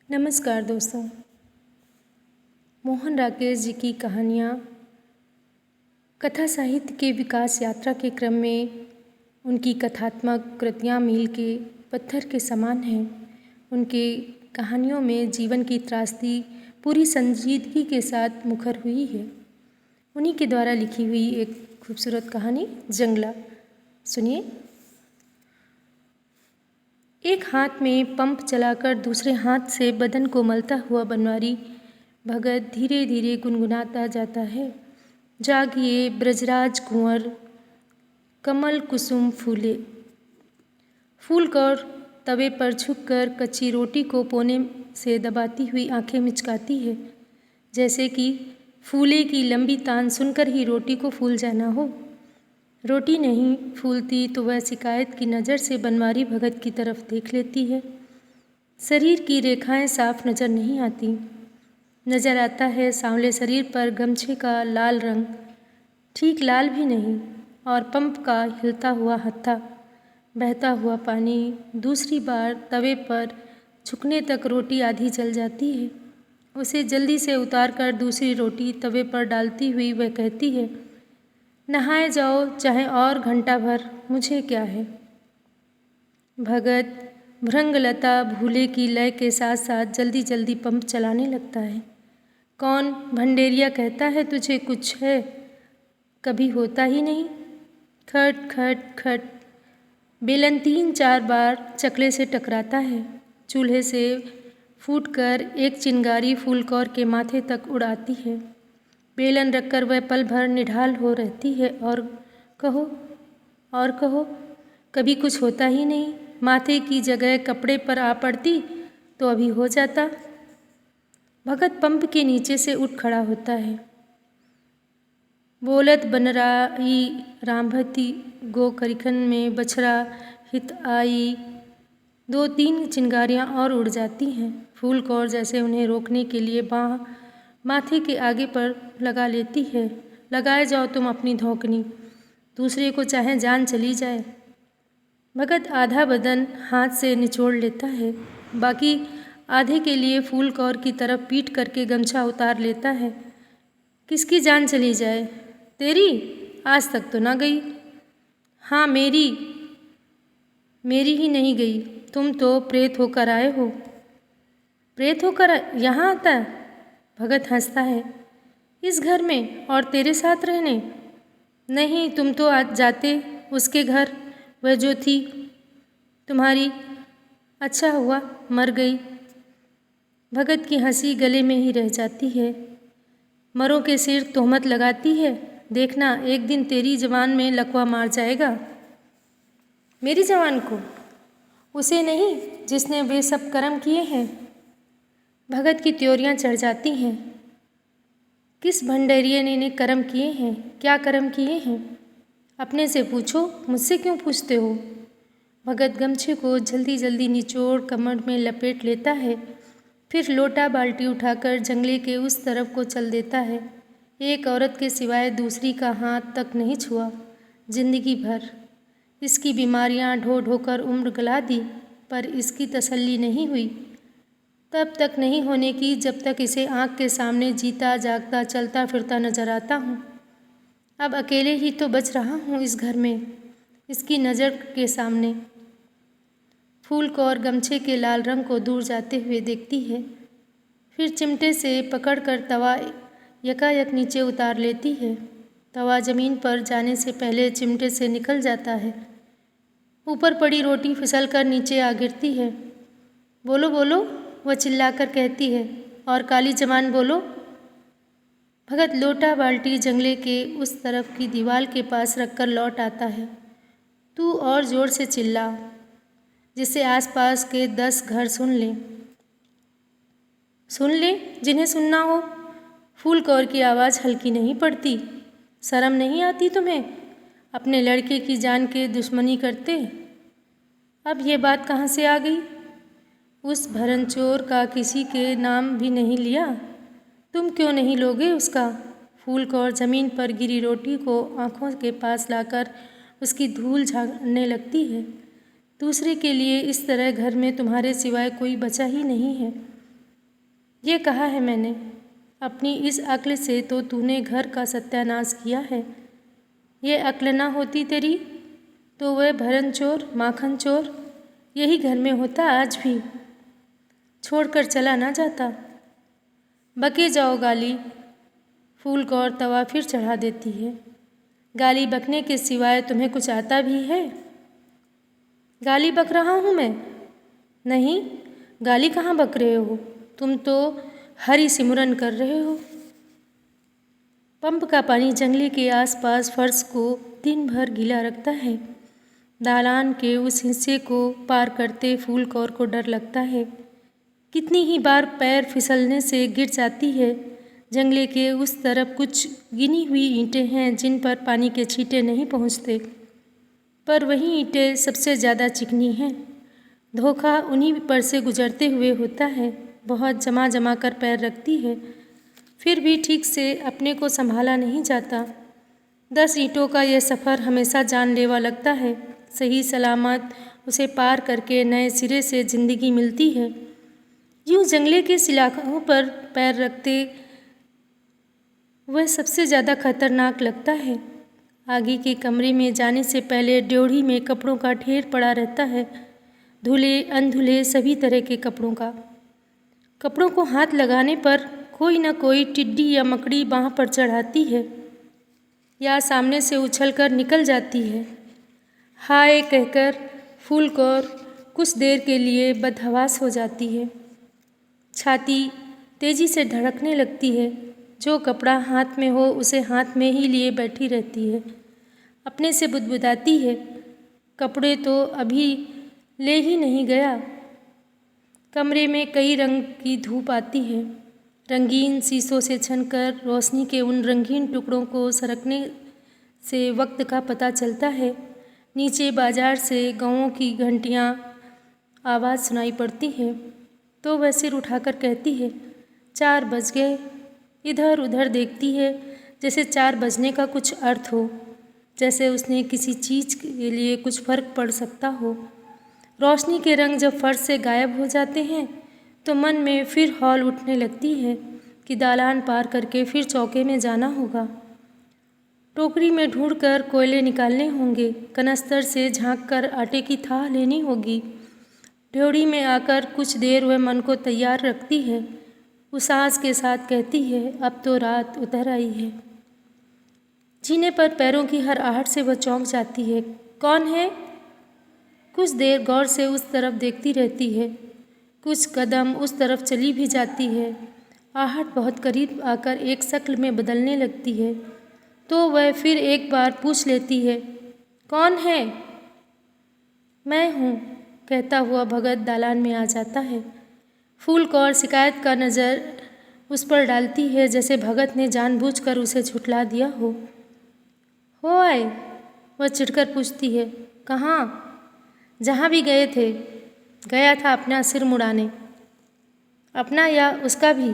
नमस्कार दोस्तों। मोहन राकेश जी की कहानियाँ कथा साहित्य के विकास यात्रा के क्रम में उनकी कथात्मक कृतियाँ मील के पत्थर के समान हैं। उनके कहानियों में जीवन की त्रासदी पूरी संजीदगी के साथ मुखर हुई है। उन्हीं के द्वारा लिखी हुई एक खूबसूरत कहानी जंगला सुनिए। एक हाथ में पंप चलाकर दूसरे हाथ से बदन को मलता हुआ बनवारी भगत धीरे धीरे गुनगुनाता जाता है। जागिए ब्रजराज कुंवर, कमल कुसुम फूले। फूलकौर तवे पर झुककर कच्ची रोटी को कोने से दबाती हुई आंखें मिचकाती है, जैसे कि फूले की लंबी तान सुनकर ही रोटी को फूल जाना हो। रोटी नहीं फूलती तो वह शिकायत की नज़र से बनवारी भगत की तरफ देख लेती है। शरीर की रेखाएं साफ नज़र नहीं आती। नज़र आता है सांवले शरीर पर गमछे का लाल रंग, ठीक लाल भी नहीं, और पंप का हिलता हुआ हत्था, बहता हुआ पानी। दूसरी बार तवे पर झुकने तक रोटी आधी जल जाती है। उसे जल्दी से उतार कर दूसरी रोटी तवे पर डालती हुई वह कहती है, नहाए जाओ चाहे और घंटा भर, मुझे क्या है। भगत भृंगलता भूले की लय के साथ साथ जल्दी जल्दी पंप चलाने लगता है। कौन भंडेरिया कहता है तुझे कुछ है, कभी होता ही नहीं। खट खट खट बेलन 3-4 बार चकले से टकराता है। चूल्हे से फूटकर एक चिंगारी फूलकौर के माथे तक उड़ाती है। बेलन रखकर वह पल भर निढाल हो रहती है और कहो, कभी कुछ होता ही नहीं। माथे की जगह कपड़े पर आ पड़ती तो अभी हो जाता। भगत पंप के नीचे से उठ खड़ा होता है। बोलत बनराई रामभती गो करिखन में बछड़ा हित आई। 2-3 चिंगारियाँ और उड़ जाती हैं। फूलकौर जैसे उन्हें रोकने के लिए बाँह माथे के आगे पर लगा लेती है। लगाए जाओ तुम अपनी धौंकनी, दूसरे को चाहे जान चली जाए। भगत आधा बदन हाथ से निचोड़ लेता है, बाकी आधे के लिए फूलकौर की तरफ पीठ करके गमछा उतार लेता है। किसकी जान चली जाए? तेरी? आज तक तो ना गई। हाँ मेरी ही नहीं गई। तुम तो प्रेत होकर आए हो। प्रेत होकर यहाँ आता है? भगत हंसता है। इस घर में और तेरे साथ रहने? नहीं, तुम तो आज जाते उसके घर, वह जो थी तुम्हारी। अच्छा हुआ मर गई। भगत की हंसी गले में ही रह जाती है। मरों के सिर तोहमत लगाती है। देखना एक दिन तेरी जवान में लकवा मार जाएगा। मेरी जवान को? उसे नहीं जिसने वे सब कर्म किए हैं। भगत की त्योरियां चढ़ जाती हैं। किस भंडेरिये ने कर्म किए हैं? क्या कर्म किए हैं? अपने से पूछो, मुझसे क्यों पूछते हो? भगत गमछे को जल्दी जल्दी निचोड़ कमर में लपेट लेता है, फिर लोटा बाल्टी उठाकर जंगले के उस तरफ को चल देता है। एक औरत के सिवाय दूसरी का हाथ तक नहीं छुआ जिंदगी भर। इसकी बीमारियां ढो ढोकर उम्र गला दी, पर इसकी तसल्ली नहीं हुई। तब तक नहीं होने की जब तक इसे आँख के सामने जीता जागता चलता फिरता नजर आता हूँ। अब अकेले ही तो बच रहा हूँ इस घर में, इसकी नज़र के सामने। फूलकौर गमछे के लाल रंग को दूर जाते हुए देखती है, फिर चिमटे से पकड़कर तवा यकायक नीचे उतार लेती है। तवा जमीन पर जाने से पहले चिमटे से निकल जाता है। ऊपर पड़ी रोटी फिसलकर नीचे आ गिरती है। बोलो बोलो, वह चिल्लाकर कहती है, और काली जवान बोलो। भगत लोटा बाल्टी जंगले के उस तरफ की दीवार के पास रखकर लौट आता है। तू और जोर से चिल्ला, जिससे आसपास के 10 घर सुन ले जिन्हें सुनना हो। फूलकौर की आवाज़ हल्की नहीं पड़ती। शर्म नहीं आती तुम्हें? अपने लड़के की जान के दुश्मनी करते। अब ये बात कहाँ से आ गई? उस भरनचोर का किसी के नाम भी नहीं लिया। तुम क्यों नहीं लोगे उसका? फूलकौर जमीन पर गिरी रोटी को आँखों के पास लाकर उसकी धूल झाड़ने लगती है। दूसरे के लिए इस तरह घर में तुम्हारे सिवाय कोई बचा ही नहीं है। ये कहा है मैंने, अपनी इस अक्ल से तो तूने घर का सत्यानाश किया है। ये अक्ल ना होती तेरी तो वह भरन चोर, माखन चोर यही घर में होता आज भी, छोड़कर चला ना जाता। बके जाओ गाली। फूल कौर तवा फिर चढ़ा देती है। गाली बकने के सिवाय तुम्हें कुछ आता भी है? गाली बक रहा हूँ मैं? नहीं, गाली कहाँ बक रहे हो, तुम तो हरि सिमरन कर रहे हो। पंप का पानी जंगले के आसपास फर्श को दिन भर गीला रखता है। दालान के उस हिस्से को पार करते फूल कौर को डर लगता है। कितनी ही बार पैर फिसलने से गिर जाती है। जंगले के उस तरफ कुछ गिनी हुई ईंटें हैं जिन पर पानी के छींटे नहीं पहुँचते, पर वही ईंटें सबसे ज़्यादा चिकनी हैं। धोखा उन्हीं पर से गुजरते हुए होता है। बहुत जमा जमा कर पैर रखती है, फिर भी ठीक से अपने को संभाला नहीं जाता। 10 ईंटों का यह सफ़र हमेशा जानलेवा लगता है। सही सलामत उसे पार करके नए सिरे से ज़िंदगी मिलती है। यूँ जंगले के शिलाखों पर पैर रखते वह सबसे ज़्यादा खतरनाक लगता है। आगे के कमरे में जाने से पहले ड्योढ़ी में कपड़ों का ढेर पड़ा रहता है, धुले अनधुले सभी तरह के कपड़ों का। कपड़ों को हाथ लगाने पर कोई न कोई टिड्डी या मकड़ी बाँह पर चढ़ाती है या सामने से उछलकर निकल जाती है। हाय कहकर फूल कौर कुछ देर के लिए बदहवास हो जाती है। छाती तेजी से धड़कने लगती है। जो कपड़ा हाथ में हो उसे हाथ में ही लिए बैठी रहती है। अपने से बुदबुदाती है, कपड़े तो अभी ले ही नहीं गया। कमरे में कई रंग की धूप आती है। रंगीन शीशों से छनकर रोशनी के उन रंगीन टुकड़ों को सरकने से वक्त का पता चलता है। नीचे बाजार से गाँवों की घंटियाँ आवाज़ सुनाई पड़ती है तो वह सिर उठाकर कहती है, 4 बज गए। इधर उधर देखती है जैसे 4 बजने का कुछ अर्थ हो, जैसे उसने किसी चीज़ के लिए कुछ फ़र्क पड़ सकता हो। रोशनी के रंग जब फर्श से गायब हो जाते हैं तो मन में फिर हौल उठने लगती है कि दालान पार करके फिर चौके में जाना होगा। टोकरी में ढूंढकर कोयले निकालने होंगे, कनस्तर से झांककर आटे की थाह लेनी होगी। ड्योढ़ी में आकर कुछ देर वह मन को तैयार रखती है। उस आस के साथ कहती है, अब तो रात उतर आई है। जीने पर पैरों की हर आहट से वह चौंक जाती है। कौन है? कुछ देर गौर से उस तरफ देखती रहती है। कुछ कदम उस तरफ चली भी जाती है। आहट बहुत करीब आकर एक शक्ल में बदलने लगती है तो वह फिर एक बार पूछ लेती है, कौन है? मैं हूँ, कहता हुआ भगत दालान में आ जाता है। फूल कौर शिकायत का नज़र उस पर डालती है जैसे भगत ने जानबूझकर उसे झुठला दिया हो आए? वह चिढ़कर पूछती है, कहाँ? जहाँ भी गए थे। गया था अपना सिर मुड़ाने। अपना या उसका भी?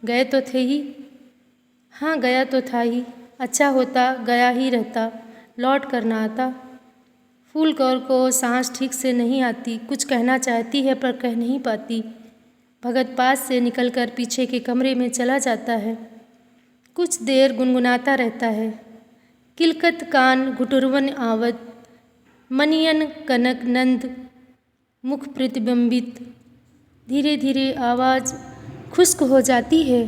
गए तो थे ही। हाँ, गया तो था ही। अच्छा होता गया ही रहता, लौट कर ना आता। फूल कौर को सांस ठीक से नहीं आती, कुछ कहना चाहती है पर कह नहीं पाती। भगत पास से निकलकर पीछे के कमरे में चला जाता है। कुछ देर गुनगुनाता रहता है, किलकत कान घुटुरवन आवत, मनियन कनक नंद मुख प्रतिबिंबित। धीरे धीरे आवाज़ खुश्क हो जाती है।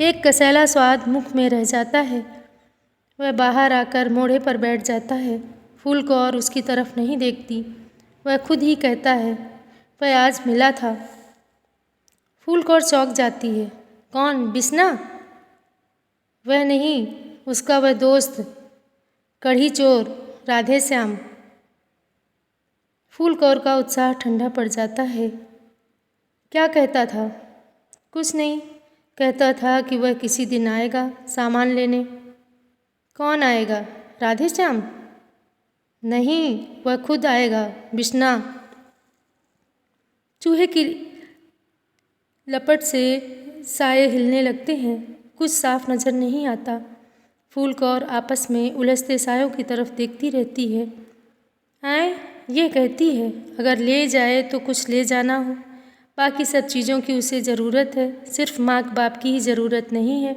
एक कसैला स्वाद मुख में रह जाता है। वह बाहर आकर मोड़े पर बैठ जाता है। फूल कौर उसकी तरफ नहीं देखती। वह खुद ही कहता है, वह आज मिला था। फूल कौर चौंक जाती है। कौन? बिस्ना? वह नहीं, उसका वह दोस्त कढ़ी चोर राधे श्याम। फूल कौर का उत्साह ठंडा पड़ जाता है। क्या कहता था? कुछ नहीं, कहता था कि वह किसी दिन आएगा सामान लेने। कौन आएगा? राधे श्याम? नहीं, वह खुद आएगा, बिस्ना। चूहे की लपट से साए हिलने लगते हैं। कुछ साफ नज़र नहीं आता। फूल कौर आपस में उलझते सायों की तरफ देखती रहती है। आए, ये कहती है, अगर ले जाए तो कुछ ले जाना हो, बाकी सब चीज़ों की उसे ज़रूरत है, सिर्फ माँ बाप की ही ज़रूरत नहीं है।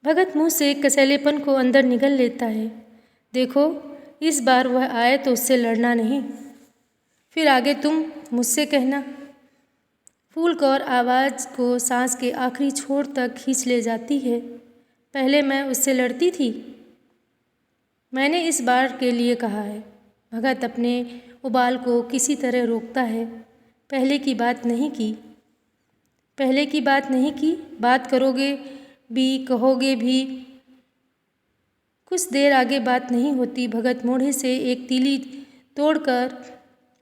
भगत मुँह से कसैलेपन को अंदर निगल लेता है। देखो, इस बार वह आए तो उससे लड़ना नहीं, फिर आगे तुम मुझसे कहना। फूल कौर आवाज़ को सांस के आखिरी छोर तक खींच ले जाती है। पहले मैं उससे लड़ती थी, मैंने इस बार के लिए कहा है। भगत अपने उबाल को किसी तरह रोकता है। पहले की बात नहीं की, पहले की बात नहीं की, बात करोगे भी, कहोगे भी। कुछ देर आगे बात नहीं होती। भगत मोढ़े से एक तीली तोड़कर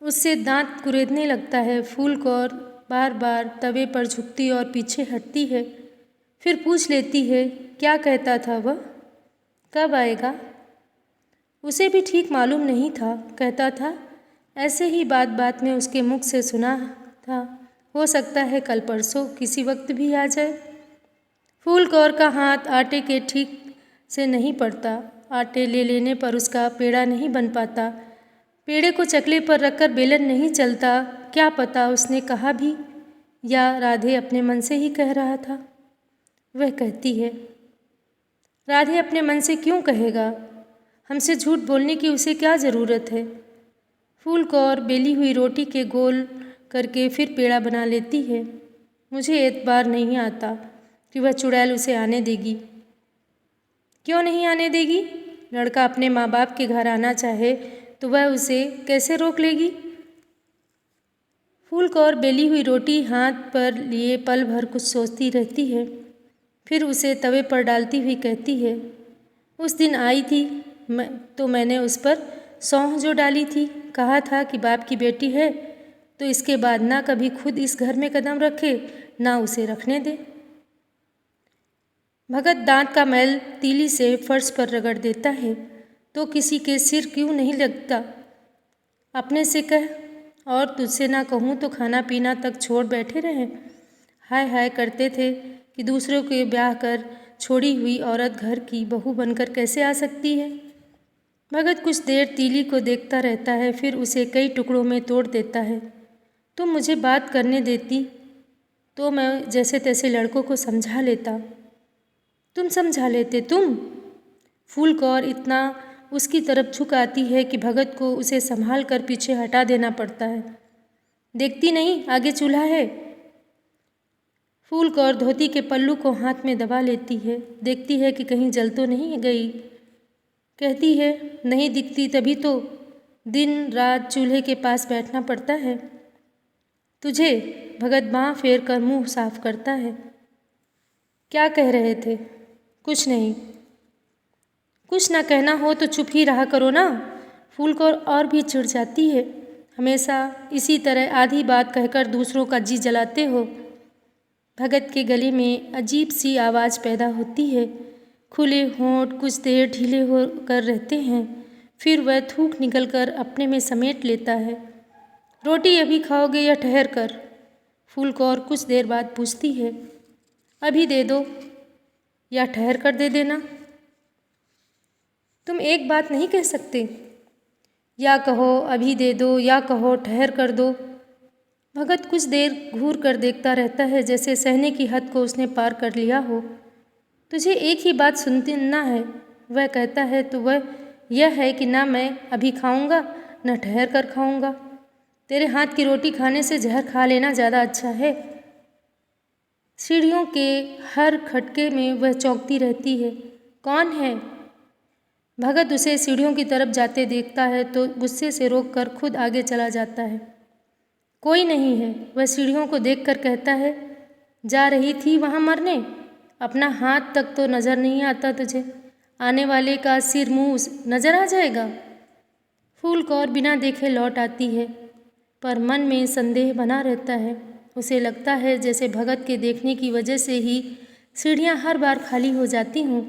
उससे दांत कुरेदने लगता है। फूल कौर बार बार तवे पर झुकती और पीछे हटती है, फिर पूछ लेती है, क्या कहता था वह, कब आएगा? उसे भी ठीक मालूम नहीं था। कहता था, ऐसे ही बात बात में उसके मुख से सुना था, हो सकता है कल परसों किसी वक्त भी आ जाए। फूल कौर का हाथ आटे के ठीक से नहीं पड़ता। आटे ले लेने पर उसका पेड़ा नहीं बन पाता। पेड़े को चकले पर रखकर बेलन नहीं चलता। क्या पता उसने कहा भी या राधे अपने मन से ही कह रहा था। वह कहती है, राधे अपने मन से क्यों कहेगा? हमसे झूठ बोलने की उसे क्या ज़रूरत है? फूल कौर बेली हुई रोटी के गोल करके फिर पेड़ा बना लेती है। मुझे एतबार नहीं आता कि वह चुड़ैल उसे आने देगी। क्यों नहीं आने देगी? लड़का अपने माँ बाप के घर आना चाहे तो वह उसे कैसे रोक लेगी? फूल कौर बेली हुई रोटी हाथ पर लिए पल भर कुछ सोचती रहती है, फिर उसे तवे पर डालती हुई कहती है, उस दिन आई थी तो मैंने उस पर सौंह जो डाली थी, कहा था कि बाप की बेटी है तो इसके बाद ना कभी खुद इस घर में कदम रखे, ना उसे रखने दे। भगत दांत का मैल तीली से फर्श पर रगड़ देता है। तो किसी के सिर क्यों नहीं लगता? अपने से कह, और तुझसे ना कहूँ तो खाना पीना तक छोड़ बैठे रहें। हाय हाय करते थे कि दूसरों के ब्याह कर छोड़ी हुई औरत घर की बहू बनकर कैसे आ सकती है। भगत कुछ देर तीली को देखता रहता है, फिर उसे कई टुकड़ों में तोड़ देता है। तुम मुझे बात करने देती तो मैं जैसे तैसे लड़कों को समझा लेता। तुम समझा लेते तुम? फूल कौर इतना उसकी तरफ झुक आती है कि भगत को उसे संभाल कर पीछे हटा देना पड़ता है। देखती नहीं आगे चूल्हा है? फूल कौर धोती के पल्लू को हाथ में दबा लेती है, देखती है कि कहीं जल तो नहीं गई। कहती है, नहीं दिखती तभी तो दिन रात चूल्हे के पास बैठना पड़ता है तुझे। भगत बाँह फेर कर मुँह साफ करता है। क्या कह रहे थे? कुछ नहीं। कुछ ना कहना हो तो चुप ही रहा करो ना। फूल कौर और भी चिढ़ जाती है। हमेशा इसी तरह आधी बात कहकर दूसरों का जी जलाते हो। भगत के गले में अजीब सी आवाज़ पैदा होती है। खुले होंठ कुछ देर ढीले हो कर रहते हैं, फिर वह थूक निकल कर अपने में समेट लेता है। रोटी अभी खाओगे या ठहर कर? फूल कौर कुछ देर बाद पूछती है। अभी दे दो या ठहर कर दे देना। तुम एक बात नहीं कह सकते? या कहो अभी दे दो या कहो ठहर कर दो। भगत कुछ देर घूर कर देखता रहता है, जैसे सहने की हद को उसने पार कर लिया हो। तुझे एक ही बात सुनना है, वह कहता है तो वह यह है कि ना मैं अभी खाऊंगा न ठहर कर खाऊंगा। तेरे हाथ की रोटी खाने से जहर खा लेना ज़्यादा अच्छा है। सीढ़ियों के हर खटके में वह चौंकती रहती है। कौन है? भगत उसे सीढ़ियों की तरफ जाते देखता है तो गुस्से से रोककर खुद आगे चला जाता है। कोई नहीं है, वह सीढ़ियों को देखकर कहता है। जा रही थी वहाँ मरने? अपना हाथ तक तो नज़र नहीं आता तुझे? आने वाले का सिर मुँह नज़र आ जाएगा। फूल कौर बिना देखे लौट आती है, पर मन में संदेह बना रहता है। उसे लगता है जैसे भगत के देखने की वजह से ही सीढ़ियाँ हर बार खाली हो जाती हों।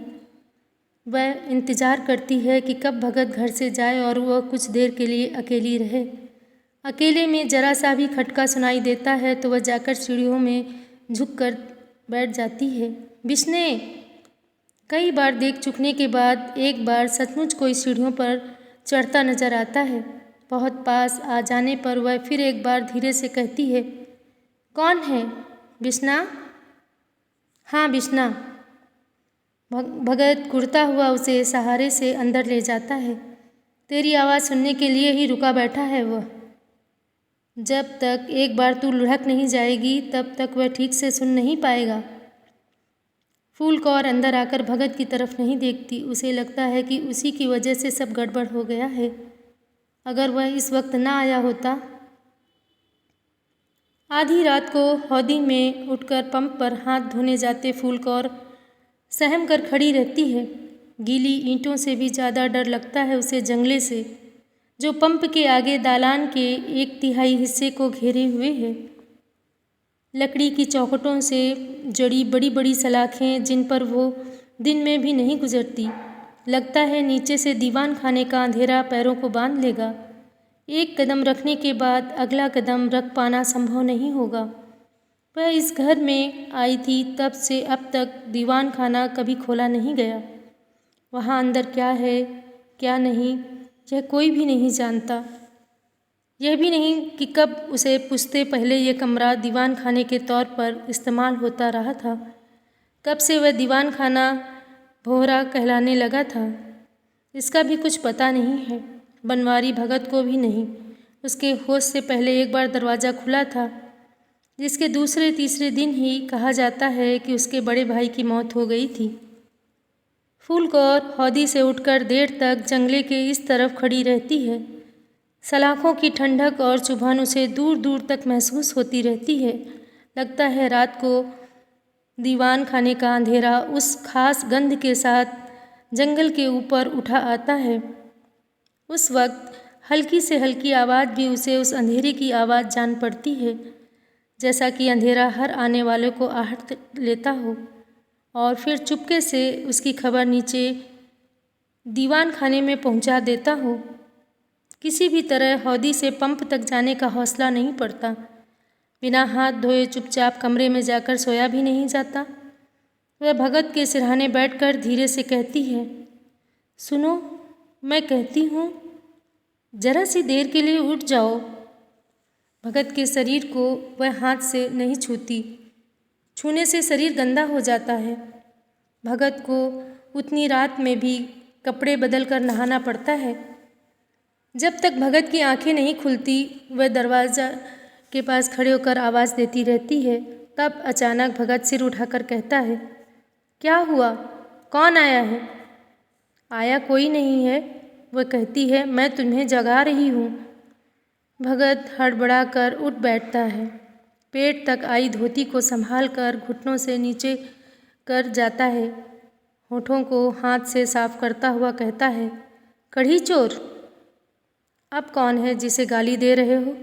वह इंतज़ार करती है कि कब भगत घर से जाए और वह कुछ देर के लिए अकेली रहे। अकेले में जरा सा भी खटका सुनाई देता है तो वह जाकर सीढ़ियों में झुककर बैठ जाती है। बिस्ने! कई बार देख चुकने के बाद एक बार सचमुच कोई सीढ़ियों पर चढ़ता नजर आता है। बहुत पास आ जाने पर वह फिर एक बार धीरे से कहती है, कौन है? बिश्ना? हाँ, बिश्ना। भगत कुड़ता हुआ उसे सहारे से अंदर ले जाता है। तेरी आवाज़ सुनने के लिए ही रुका बैठा है वह। जब तक एक बार तू लुढ़क नहीं जाएगी तब तक वह ठीक से सुन नहीं पाएगा। फूल कौर अंदर आकर भगत की तरफ नहीं देखती। उसे लगता है कि उसी की वजह से सब गड़बड़ हो गया है। अगर वह इस वक्त ना आया होता। आधी रात को हौदी में उठकर पंप पर हाथ धोने जाते फूल कौर सहम कर खड़ी रहती है। गीली ईंटों से भी ज़्यादा डर लगता है उसे जंगले से, जो पंप के आगे दालान के 1/3 हिस्से को घेरे हुए है। लकड़ी की चौखटों से जड़ी बड़ी बड़ी सलाखें जिन पर वो दिन में भी नहीं गुजरती। लगता है नीचे से दीवान खाने का अंधेरा पैरों को बांध लेगा। एक कदम रखने के बाद अगला कदम रख पाना संभव नहीं होगा। वह इस घर में आई थी तब से अब तक दीवान खाना कभी खोला नहीं गया। वहाँ अंदर क्या है क्या नहीं यह कोई भी नहीं जानता। यह भी नहीं कि कब उसे पूछते पहले ये कमरा दीवान खाने के तौर पर इस्तेमाल होता रहा था। कब से वह दीवान खाना भोहरा कहलाने लगा था, इसका भी कुछ पता नहीं है। बनवारी भगत को भी नहीं। उसके होश से पहले एक बार दरवाज़ा खुला था, जिसके दूसरे तीसरे दिन ही कहा जाता है कि उसके बड़े भाई की मौत हो गई थी। फूल कौर हौदी से उठकर देर तक जंगले के इस तरफ खड़ी रहती है। सलाखों की ठंडक और चुभन उसे दूर दूर तक महसूस होती रहती है। लगता है रात को दीवान खाने का अंधेरा उस खास गंध के साथ जंगल के ऊपर उठा आता है। उस वक्त हल्की से हल्की आवाज़ भी उसे उस अंधेरे की आवाज़ जान पड़ती है, जैसा कि अंधेरा हर आने वाले को आहट लेता हो और फिर चुपके से उसकी खबर नीचे दीवान खाने में पहुंचा देता हो। किसी भी तरह हौदी से पंप तक जाने का हौसला नहीं पड़ता। बिना हाथ धोए चुपचाप कमरे में जाकर सोया भी नहीं जाता। वह भगत के सिरहाने बैठकर धीरे से कहती है, सुनो, मैं कहती हूँ जरा सी देर के लिए उठ जाओ। भगत के शरीर को वह हाथ से नहीं छूती। छूने से शरीर गंदा हो जाता है। भगत को उतनी रात में भी कपड़े बदल कर नहाना पड़ता है। जब तक भगत की आंखें नहीं खुलती वह दरवाज़ा के पास खड़े होकर आवाज़ देती रहती है। तब अचानक भगत सिर उठाकर कहता है, क्या हुआ? कौन आया है? आया कोई नहीं है, वह कहती है, मैं तुम्हें जगा रही हूँ। भगत हड़बड़ा कर उठ बैठता है। पेट तक आई धोती को संभाल कर घुटनों से नीचे कर जाता है। होठों को हाथ से साफ करता हुआ कहता है, कढ़ी चोर, अब कौन है जिसे गाली दे रहे हो?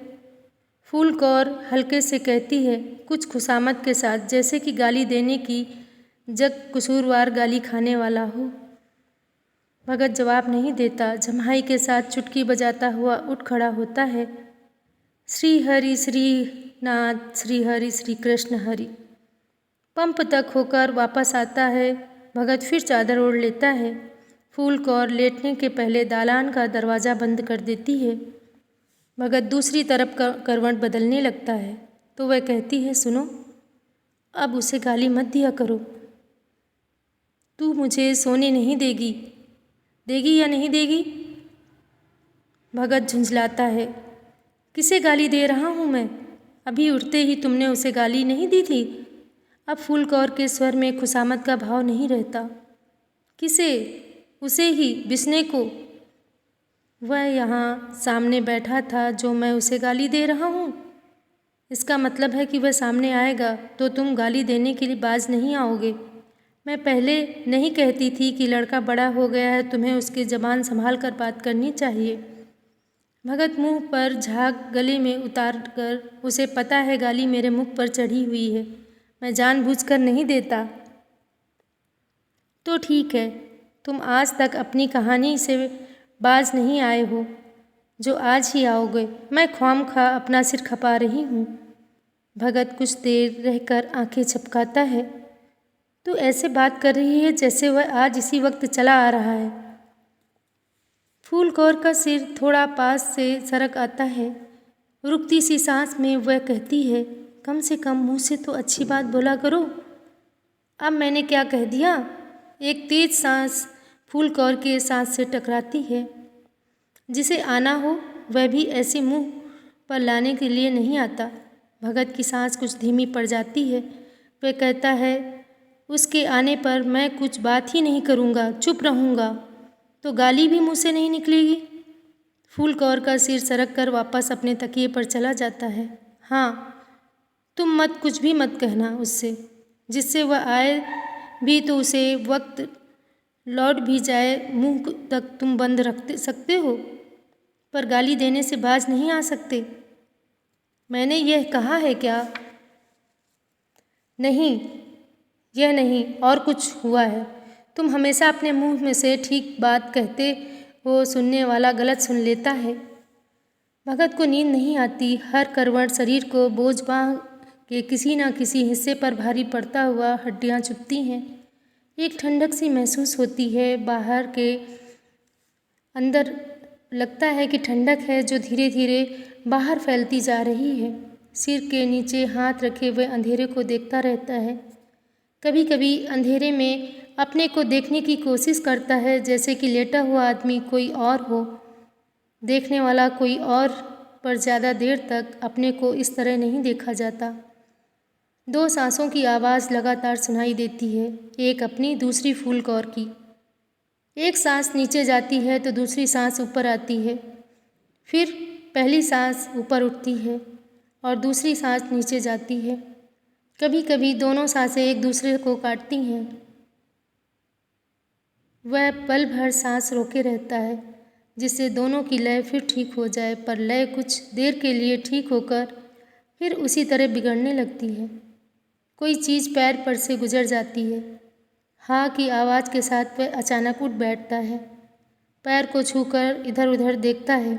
फूल कौर हल्के से कहती है, कुछ खुशामद के साथ, जैसे कि गाली देने की जग कसूरवार गाली खाने वाला हो। भगत जवाब नहीं देता। जम्हाई के साथ चुटकी बजाता हुआ उठ खड़ा होता है। श्री हरि श्री नाथ, श्री हरि श्री कृष्ण हरि। पंप तक होकर वापस आता है। भगत फिर चादर ओढ़ लेता है। फूल कौर लेटने के पहले दालान का दरवाज़ा बंद कर देती है। भगत दूसरी तरफ करवट बदलने लगता है तो वह कहती है, सुनो, अब उसे गाली मत दिया करो। तू मुझे सोने नहीं देगी, देगी या नहीं देगी? भगत झुंझलाता है, किसे गाली दे रहा हूँ मैं? अभी उठते ही तुमने उसे गाली नहीं दी थी? अब फूल कौर के स्वर में खुशामद का भाव नहीं रहता। किसे? उसे ही, बिस्ने को। वह यहाँ सामने बैठा था जो मैं उसे गाली दे रहा हूँ। इसका मतलब है कि वह सामने आएगा तो तुम गाली देने के लिए बाज नहीं आओगे। मैं पहले नहीं कहती थी कि लड़का बड़ा हो गया है, तुम्हें उसकी ज़बान संभाल कर बात करनी चाहिए। भगत मुंह पर झाग गले में उतार कर, उसे पता है गाली मेरे मुख पर चढ़ी हुई है, मैं जानबूझकर नहीं देता। तो ठीक है, तुम आज तक अपनी कहानी से बाज नहीं आए हो, जो आज ही आओगे। मैं ख्वामखा अपना सिर खपा रही हूँ। भगत कुछ देर रहकर आंखें झपकाता है। तू ऐसे बात कर रही है जैसे वह आज इसी वक्त चला आ रहा है। फूल कौर का सिर थोड़ा पास से सरक आता है। रुकती सी सांस में वह कहती है, कम से कम मुँह से तो अच्छी बात बोला करो। अब मैंने क्या कह दिया? एक तेज सांस फूलकौर के सांस से टकराती है। जिसे आना हो वह भी ऐसे मुंह पर लाने के लिए नहीं आता। भगत की सांस कुछ धीमी पड़ जाती है। वह कहता है, उसके आने पर मैं कुछ बात ही नहीं करूँगा, चुप रहूँगा तो गाली भी मुँह से नहीं निकलेगी। फूलकौर का सिर सरक कर वापस अपने तकिए पर चला जाता है। हाँ, तुम कुछ भी मत कहना उससे। जिससे वह आए भी तो उसे वक्त लौट भी जाए मुंह तक तुम बंद रख सकते हो, पर गाली देने से बाज नहीं आ सकते। मैंने यह कहा है क्या? नहीं, यह नहीं, और कुछ हुआ है। तुम हमेशा अपने मुंह में से ठीक बात कहते हो, सुनने वाला गलत सुन लेता है। भगत को नींद नहीं आती। हर करवट शरीर को बोझ बांह के किसी न किसी हिस्से पर भारी पड़ता हुआ हड्डियां चुभती हैं। एक ठंडक सी महसूस होती है बाहर के अंदर। लगता है कि ठंडक है जो धीरे धीरे बाहर फैलती जा रही है। सिर के नीचे हाथ रखे हुए अंधेरे को देखता रहता है। कभी कभी अंधेरे में अपने को देखने की कोशिश करता है, जैसे कि लेटा हुआ आदमी कोई और हो, देखने वाला कोई और, पर ज़्यादा देर तक अपने को इस तरह नहीं देखा जाता। 2 सांसों की आवाज़ लगातार सुनाई देती है, एक अपनी, दूसरी फूलकौर की। एक सांस नीचे जाती है तो दूसरी सांस ऊपर आती है। फिर पहली सांस ऊपर उठती है और दूसरी सांस नीचे जाती है। कभी कभी दोनों सांसें एक दूसरे को काटती हैं। वह पल भर सांस रोके रहता है, जिससे दोनों की लय फिर ठीक हो जाए, पर लय कुछ देर के लिए ठीक होकर फिर उसी तरह बिगड़ने लगती है। कोई चीज़ पैर पर से गुजर जाती है। हाँ की आवाज़ के साथ वह अचानक उठ बैठता है। पैर को छूकर इधर उधर देखता है,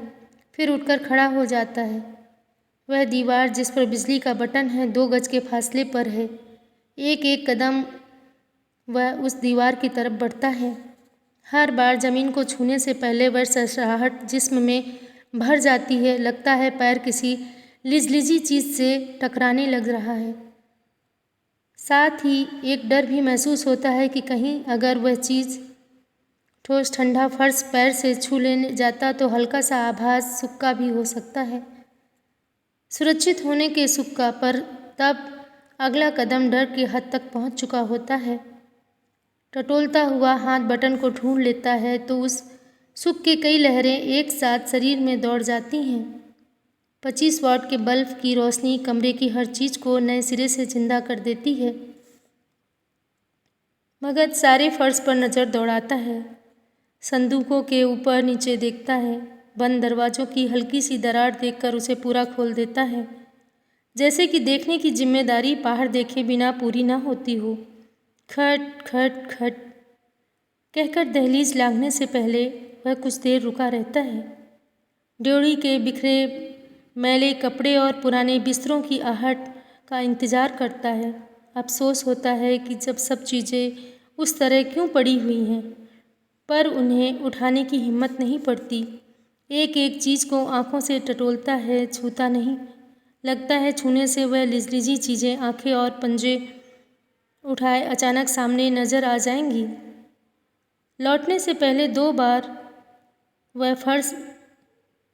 फिर उठकर खड़ा हो जाता है। वह दीवार जिस पर बिजली का बटन है 2 गज के फासले पर है। एक एक कदम वह उस दीवार की तरफ बढ़ता है। हर बार ज़मीन को छूने से पहले वह सरसराहट जिस्म में भर जाती है। लगता है पैर किसी लिजलिजी चीज़ से टकराने लग रहा है। साथ ही एक डर भी महसूस होता है कि कहीं अगर वह चीज़ ठोस ठंडा फर्श पैर से छू लेने जाता तो हल्का सा आभास सुख का भी हो सकता है, सुरक्षित होने के सुख का। पर तब अगला कदम डर की हद तक पहुंच चुका होता है। टटोलता हुआ हाथ बटन को ढूंढ लेता है तो उस सुख की कई लहरें एक साथ शरीर में दौड़ जाती हैं। 25 वाट के बल्ब की रोशनी कमरे की हर चीज़ को नए सिरे से जिंदा कर देती है। भगत सारे फर्श पर नज़र दौड़ाता है, संदूकों के ऊपर नीचे देखता है। बंद दरवाज़ों की हल्की सी दरार देखकर उसे पूरा खोल देता है, जैसे कि देखने की जिम्मेदारी बाहर देखे बिना पूरी ना होती हो। खट खट खट कहकर दहलीज लांघने से पहले वह कुछ देर रुका रहता है। ड्योढ़ी के बिखरे मैले कपड़े और पुराने बिस्तरों की आहट का इंतज़ार करता है। अफसोस होता है कि जब सब चीज़ें उस तरह क्यों पड़ी हुई हैं, पर उन्हें उठाने की हिम्मत नहीं पड़ती। एक एक चीज़ को आँखों से टटोलता है, छूता नहीं। लगता है छूने से वह लिजलिजी चीज़ें आँखें और पंजे उठाए अचानक सामने नज़र आ जाएंगी। लौटने से पहले 2 बार वह फर्श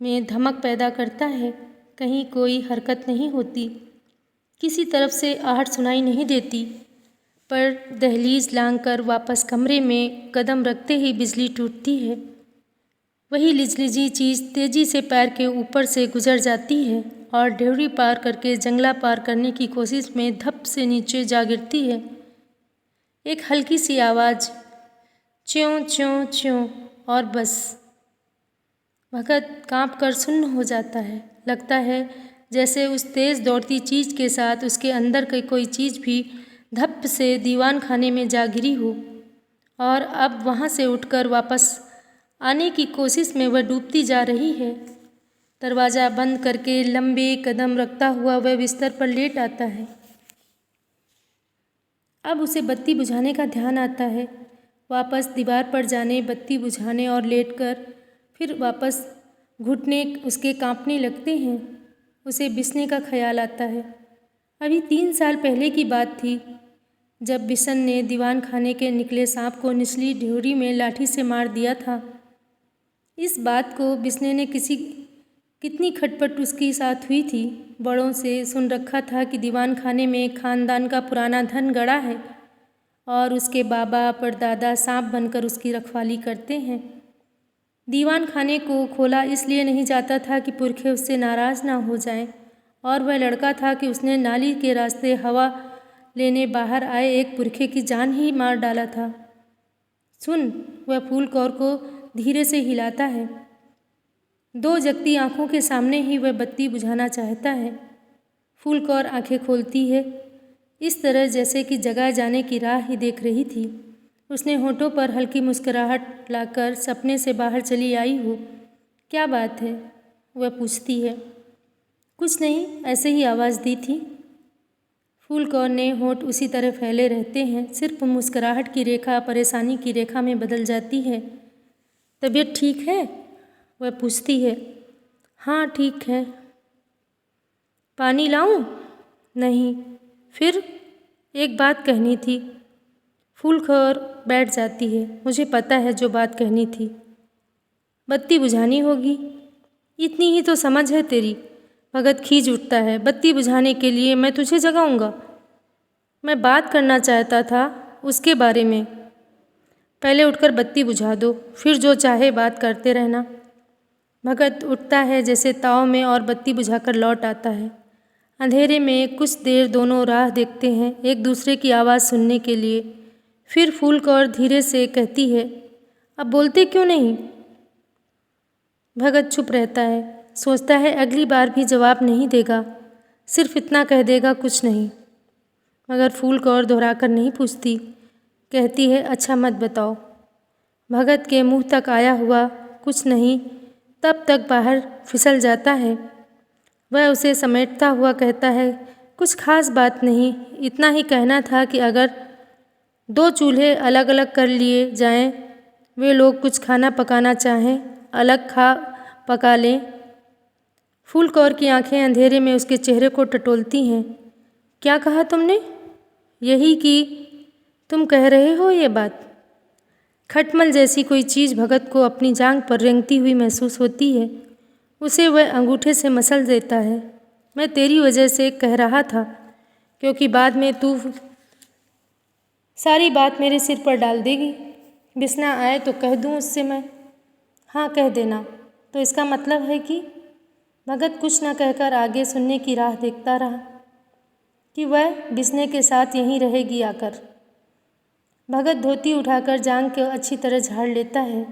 में धमक पैदा करता है। कहीं कोई हरकत नहीं होती, किसी तरफ से आहट सुनाई नहीं देती, पर दहलीज लांघकर वापस कमरे में कदम रखते ही बिजली टूटती है। वही लिजलिजी चीज़ तेज़ी से पैर के ऊपर से गुजर जाती है और ड्योढ़ी पार करके जंगला पार करने की कोशिश में धप से नीचे जा गिरती है। एक हल्की सी आवाज़, च्यों च्यों च्यों, और बस। भगत काँप कर सुन्न हो जाता है। लगता है जैसे उस तेज़ दौड़ती चीज़ के साथ उसके अंदर की कोई चीज़ भी धप से दीवान खाने में जा गिरी हो, और अब वहाँ से उठकर वापस आने की कोशिश में वह डूबती जा रही है। दरवाज़ा बंद करके लंबे कदम रखता हुआ वह बिस्तर पर लेट आता है। अब उसे बत्ती बुझाने का ध्यान आता है। वापस दीवार पर जाने, बत्ती बुझाने और लेटकर फिर वापस घुटने उसके कांपने लगते हैं। उसे बिसने का ख्याल आता है। अभी 3 साल पहले की बात थी जब बिशन ने दीवान खाने के निकले सांप को निचली ड्योरी में लाठी से मार दिया था। इस बात को बिस्ने ने कितनी खटपट उसके साथ हुई थी। बड़ों से सुन रखा था कि दीवान खाने में खानदान का पुराना धन गड़ा है और उसके बाबा परदादा सांप बनकर उसकी रखवाली करते हैं। दीवान खाने को खोला इसलिए नहीं जाता था कि पुरखे उससे नाराज़ ना हो जाएं, और वह लड़का था कि उसने नाली के रास्ते हवा लेने बाहर आए एक पुरखे की जान ही मार डाला था। सुन, वह फूल कौर को धीरे से हिलाता है। 2 जगती आँखों के सामने ही वह बत्ती बुझाना चाहता है। फूल कौर आँखें खोलती है, इस तरह जैसे कि जगाए जाने की राह ही देख रही थी। उसने होठों पर हल्की मुस्कुराहट लाकर सपने से बाहर चली आई हो। क्या बात है? वह पूछती है। कुछ नहीं, ऐसे ही आवाज़ दी थी। फूल कौर ने होठ उसी तरह फैले रहते हैं, सिर्फ मुस्कुराहट की रेखा परेशानी की रेखा में बदल जाती है। तबीयत ठीक है? वह पूछती है। हाँ ठीक है। पानी लाऊं? नहीं। फिर एक बात कहनी थी। फूल कौर बैठ जाती है। मुझे पता है जो बात कहनी थी। बत्ती बुझानी होगी, इतनी ही तो समझ है तेरी। भगत खींच उठता है। बत्ती बुझाने के लिए मैं तुझे जगाऊंगा? मैं बात करना चाहता था उसके बारे में। पहले उठकर बत्ती बुझा दो, फिर जो चाहे बात करते रहना। भगत उठता है जैसे ताव में और बत्ती बुझाकर लौट आता है। अंधेरे में कुछ देर दोनों राह देखते हैं, एक दूसरे की आवाज़ सुनने के लिए। फिर फूल कौर धीरे से कहती है, अब बोलते क्यों नहीं? भगत चुप रहता है, सोचता है अगली बार भी जवाब नहीं देगा, सिर्फ इतना कह देगा कुछ नहीं। मगर फूल कौर दोहराकर नहीं पूछती, कहती है अच्छा मत बताओ। भगत के मुंह तक आया हुआ कुछ नहीं तब तक बाहर फिसल जाता है। वह उसे समेटता हुआ कहता है, कुछ खास बात नहीं, इतना ही कहना था कि अगर 2 चूल्हे अलग अलग कर लिए जाएं, वे लोग कुछ खाना पकाना चाहें, अलग पका लें। फूल कौर की आंखें अंधेरे में उसके चेहरे को टटोलती हैं। क्या कहा तुमने? यही कि तुम कह रहे हो ये बात? खटमल जैसी कोई चीज़ भगत को अपनी जांघ पर रेंगती हुई महसूस होती है। उसे वह अंगूठे से मसल देता है। मैं तेरी वजह से कह रहा था, क्योंकि बाद में तू सारी बात मेरे सिर पर डाल देगी। बिस्ना आए तो कह दूँ उससे मैं? हाँ कह देना। तो इसका मतलब है कि? भगत कुछ न कहकर आगे सुनने की राह देखता रहा कि वह बिस्ने के साथ यहीं रहेगी आकर। भगत धोती उठाकर जांघ को अच्छी तरह झाड़ लेता है।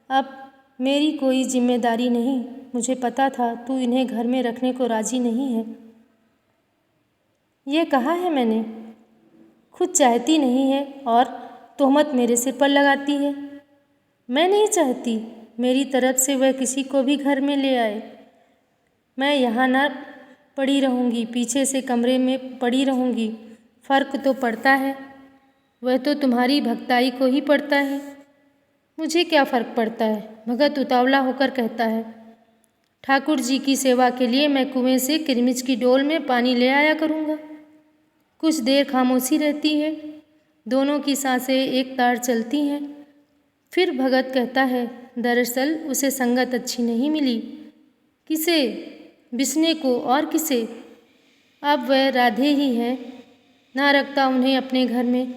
अब मेरी कोई जिम्मेदारी नहीं, मुझे पता था तू इन्हें घर में रखने को राजी नहीं है। ये कहा है मैंने? खुद चाहती नहीं है और तोहमत मेरे सिर पर लगाती है। मैं नहीं चाहती मेरी तरफ से वह किसी को भी घर में ले आए। मैं यहाँ ना पड़ी रहूँगी, पीछे से कमरे में पड़ी रहूँगी। फ़र्क तो पड़ता है, वह तो तुम्हारी भक्ताई को ही पड़ता है। मुझे क्या फ़र्क पड़ता है? भगत उतावला होकर कहता है। ठाकुर जी की सेवा के लिए मैं कुएं से किरमिच की डोल में पानी ले आया करूँगा। कुछ देर खामोशी रहती है, दोनों की सांसें एक तार चलती हैं। फिर भगत कहता है, दरअसल उसे संगत अच्छी नहीं मिली। किसे? बिस्ने को। और किसे? अब वह राधे ही है, ना रखता उन्हें अपने घर में।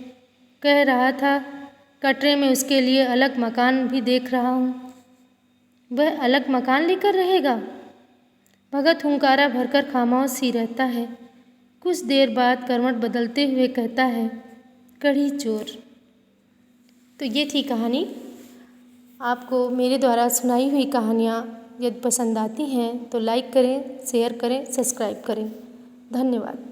कह रहा था कटरे में उसके लिए अलग मकान भी देख रहा हूँ। वह अलग मकान लेकर रहेगा? भगत हुंकारा भरकर खामोश ही रहता है। कुछ देर बाद करवट बदलते हुए कहता है, कढ़ी चोर। तो ये थी कहानी। आपको मेरे द्वारा सुनाई हुई कहानियाँ यदि पसंद आती हैं तो लाइक करें, शेयर करें, सब्सक्राइब करें। धन्यवाद।